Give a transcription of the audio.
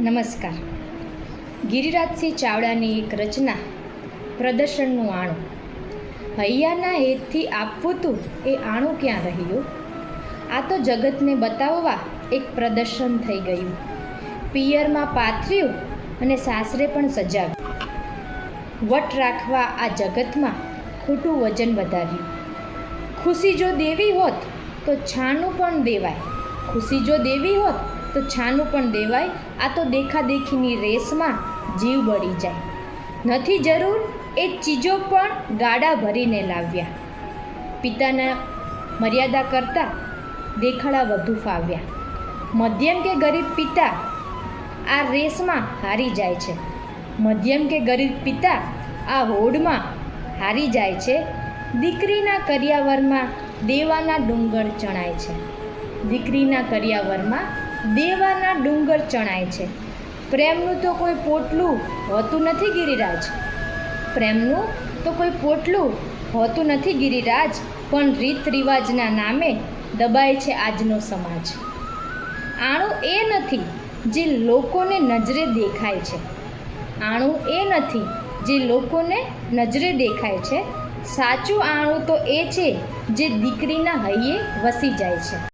નમસ્કાર. ગિરિરાજસિંહ ચાવડાની એક રચના પ્રદર્શનનું આણું. હૈયાના હેતથી આપવું તું એ આણું ક્યાં રહ્યું? આ તો જગતને બતાવવા એક પ્રદર્શન થઈ ગયું. પિયરમાં પાથર્યું અને સાસરે પણ સજાવ્યું. વટ રાખવા આ જગતમાં ખોટું વજન વધાર્યું. ખુશી જો દેવી હોત તો છાનું પણ દેવાય. ખુશી જો દેવી હોત તો છાનું પણ દેવાય. આ તો દેખાદેખીની રેસમાં જીવ બળી જાય. નથી જરૂર એ ચીજો પણ ગાડા ભરીને લાવ્યા. પિતાના મર્યાદા કરતાં દેખાડા વધુ ફાવ્યા. મધ્યમ કે ગરીબ પિતા આ રેસમાં હારી જાય છે. મધ્યમ કે ગરીબ પિતા આ હોડમાં હારી જાય છે. દીકરીના કરિયાવરમાં દેવાના ડુંગર ચણાય છે. દીકરીના કરિયાવરમાં દેવાના ડુંગર ચણાય છે. પ્રેમનું તો કોઈ પોટલું હોતું નથી ગિરિરાજ. પ્રેમનું તો કોઈ પોટલું હોતું નથી ગિરિરાજ. પણ રીત રિવાજના નામે દબાય છે આજનો સમાજ. આણું એ નથી જે લોકોને નજરે દેખાય છે. આણું એ નથી જે લોકોને નજરે દેખાય છે. સાચું આણું તો એ છે જે દીકરીના હૈયે વસી જાય છે.